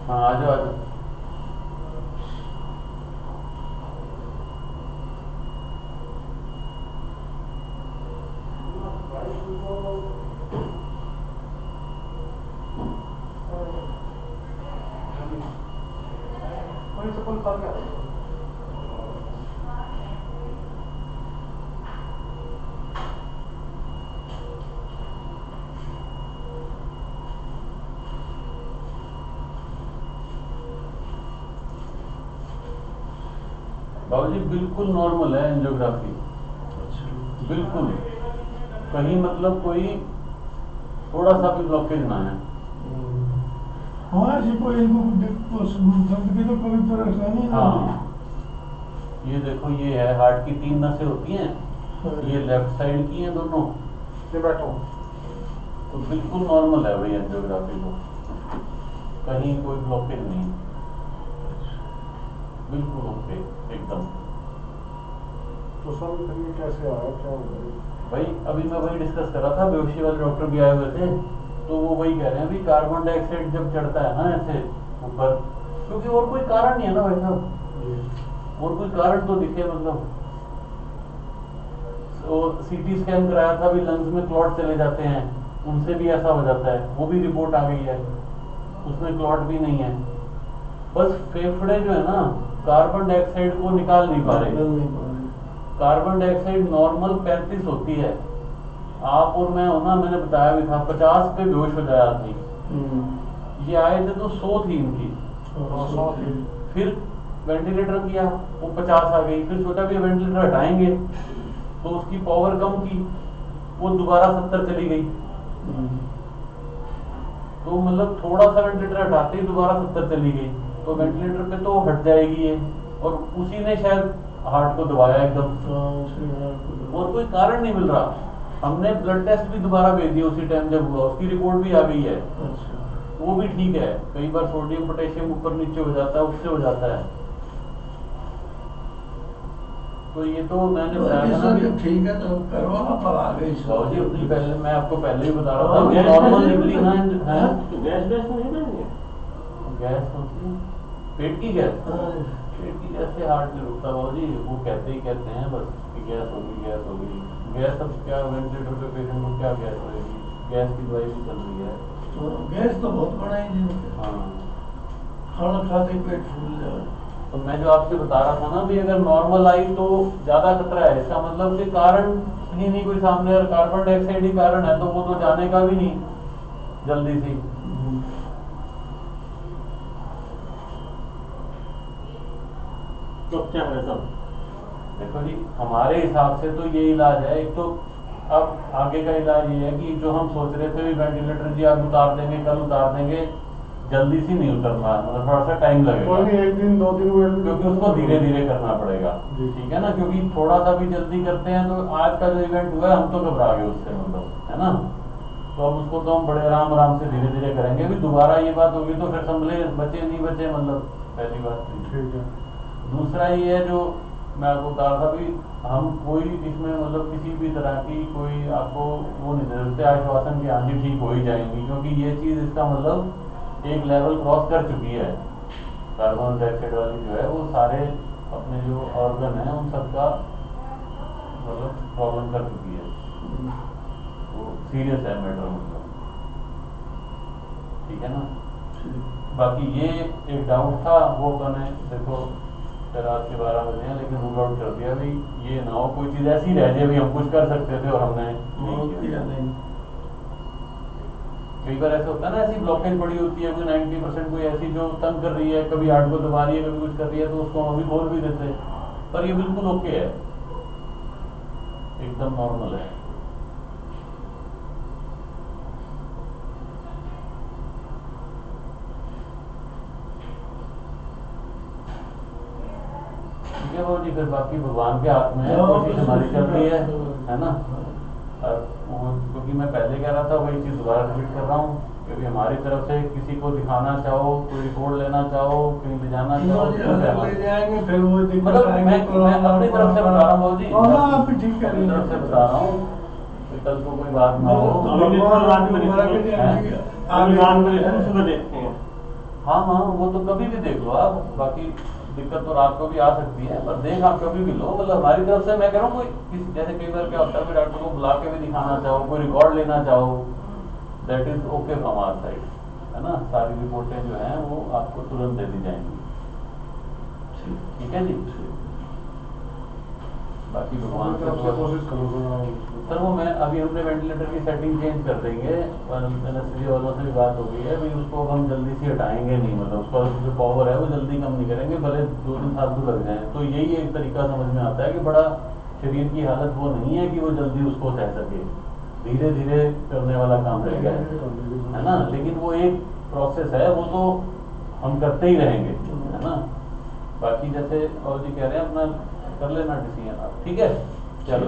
हाँ आ जाओ आ जाओ। बाबूजी बिल्कुल नॉर्मल है एंजियोग्राफी, बिल्कुल कहीं मतलब कोई थोड़ा सा भी ब्लॉकेज ना है। हाँ ऐसी कोई इनको दर्द की तो कोई परेशानी ना हाँ ये देखो, ये है हार्ट की 3 नसें होती हैं, ये लेफ्ट साइड की हैं दोनों, ये बैठो। तो बिल्कुल नॉर्मल है भाई एंजियोग्राफी तो, कहीं कोई ब्लॉकेज नहीं, बिल्कुल ओके एकदम। तो सर फिर ये कैसे आया, क्या हुआ? भाई अभी मैं वही डिस्कस कर रहा था, बेहोशी वाले डॉक्टर भी आए हुए थे, तो वो वही कह रहे हैं भी कार्बन डाइऑक्साइड जब चढ़ता है ना ऐसे ऊपर, क्योंकि और कोई कारण नहीं है ना भाई साहब, और कोई कारण तो दिखे मतलब। सीटी स्कैन कराया था, भी लंग्स में क्लॉट चले जाते हैं, उनसे भी ऐसा हो जाता है, वो भी रिपोर्ट आ गई है, उसमें क्लॉट भी नहीं है। बस फेफड़े जो है ना कार्बन डाइऑक्साइड को निकाल नहीं पा रहे। कार्बन डाइऑक्साइड नॉर्मल 35 होती है, आप और मैं होना, मैंने बताया भी था 50 पे बेहोश हो जाए आदमी। ये आए थे तो 100 थी इनकी, 100 थी। फिर वेंटिलेटर किया वो 50 आ गई, फिर सोचा भी वेंटिलेटर हटाएंगे तो उसकी पावर कम की, वो दोबारा 70 चली गई। तो मतलब थोड़ा सा वेंटिलेटर हटाते ही दोबारा 70 चली गई, तो वेंटिलेटर पे तो हट जाएगी ये, और उसी ने शायद हार्ट को दबाया एकदम, और कोई कारण नहीं मिल रहा। हमने ब्लड टेस्ट भी दोबारा भेज दिया उसी टाइम जब हुआ, उसकी रिपोर्ट भी आ गई है, वो भी ठीक है। कई बार सोडियम पोटेशियम ऊपर नीचे हो जाता है, उससे हो जाता है। तो ये तो मैंने बताया था ना, ठीक है तो करो ना, पर आ गई जी उतनी पहले मैं आपको पहले ही बता रहा था, नॉर्मल निकली ना है। गैस वैस तो नहीं बनी? गैस होती है, पेट की गैस, पेट की गैस से हार्ट नहीं रुकता बाबू जी, वो कहते ही कहते हैं बस कि गैस होगी गैस होगी। गैस अब क्या वेंटिलेटर पे पेशेंट को क्या गैस होगी, गैस की दवाई भी चल रही है। तो गैस तो बहुत बड़ा ही हाँ खाना खाते पेट फूल जाए। तो मैं जो आपसे बता रहा था ना भी, अगर नॉर्मल आई तो ज्यादा खतरा है, इसका मतलब कि कारण ही नहीं कोई सामने, और कार्बन डाइऑक्साइड ही कारण है तो वो तो जाने का भी नहीं जल्दी से। तो क्या है सब? देखो जी हमारे हिसाब से तो ये इलाज है, एक तो अब आगे का इलाज ये है कि जो हम सोच रहे थे वेंटिलेटर जी आज उतार देंगे कल उतार देंगे, जल्दी से नहीं उतरना, मतलब थोड़ा सा टाइम लगेगा, एक दिन 2 दिन क्योंकि उसको धीरे धीरे करना पड़ेगा, ठीक है ना, क्योंकि थोड़ा सा भी जल्दी करते हैं तो आज का जो इवेंट हुआ है हम तो घबरा गए उससे, मतलब है ना, तो अब उसको तो हम बड़े आराम आराम से धीरे धीरे करेंगे। भी दोबारा ये बात होगी तो फिर संभले बचे नहीं बचे, मतलब पहली बात ठीक है। दूसरा ये है जो मैं आपको बता रहा था भी, हम कोई इसमें मतलब किसी भी तरह की कोई आपको वो नहीं दे सकते आश्वासन की हाँ जी ठीक हो ही जाएंगी, क्योंकि ये चीज इसका मतलब एक लेवल क्रॉस कर चुकी है। कार्बन डाइऑक्साइड वाली जो है वो सारे अपने जो ऑर्गन है उन सबका मतलब प्रॉब्लम कर चुकी है, वो सीरियस है मैटर, मतलब ठीक है ना। बाकी ये एक डाउट था, वो मैंने देखो रात के 12 बजे हैं, लेकिन रूल आउट कर दिया भाई, ये ना हो कोई चीज ऐसी रह जाए भी हम कुछ कर सकते थे और हमने नहीं किया। कई बार ऐसा होता है ना, ऐसी ब्लॉकेज पड़ी होती है कोई 90% कोई ऐसी जो तंग कर रही है, कभी हार्ट को दबा रही है कभी कुछ कर रही है, तो उसको हम अभी खोल भी देते हैं, पर ये बिल्कुल ओके है, एकदम नॉर्मल है। ठीक है बाबू जी, फिर बाकी भगवान के हाथ में है, कोशिश हमारी चल रही है ना। और क्योंकि मैं पहले कह रहा था वही चीज दोबारा रिपीट कर रहा हूँ, क्योंकि हमारी तरफ से किसी को दिखाना चाहो, कोई रिपोर्ट लेना चाहो, कहीं ले जाना चाहो, ले जाएंगे फिर वो मतलब मैं अपनी तरफ से बता रहा हूँ जी, आप ठीक है, अपनी तरफ से बता रहा हूँ, कल को कोई बात ना हो। सुबह देखते हैं हाँ हाँ, वो तो कभी भी देख लो आप, बाकी दिक्कत तो रात को भी आ सकती है, पर देख आप कभी भी लो। मतलब हमारी तरफ से मैं कह रहा हूँ, कोई जैसे कई बार क्या होता है, डॉक्टर को बुला के भी दिखाना चाहो, कोई रिकॉर्ड लेना चाहो, that is okay from our side, है ना। सारी रिपोर्टें जो हैं वो आपको तुरंत दे दी जाएंगी। ठीक है जी। बाकी भगवान से आपसे कोशिश करो सर, वो मैं अभी हमने वेंटिलेटर की सेटिंग चेंज कर देंगे, एनेस्थीसिया वालों से भी बात हो गई है, अभी उसको हम जल्दी से हटाएंगे नहीं, मतलब उसका जो पावर है वो जल्दी कम नहीं करेंगे, भले 2-3 साल तो लग जाए। तो यही एक तरीका समझ में आता है कि बड़ा शरीर की हालत वो नहीं है कि वो जल्दी उसको सह सके, धीरे धीरे करने वाला काम रह गया है ना। लेकिन वो एक प्रोसेस है, वो तो हम करते ही रहेंगे, है ना। बाकी जैसे और जी कह रहे हैं, अपना कर लेना डिसीजन आप, ठीक है। चलो।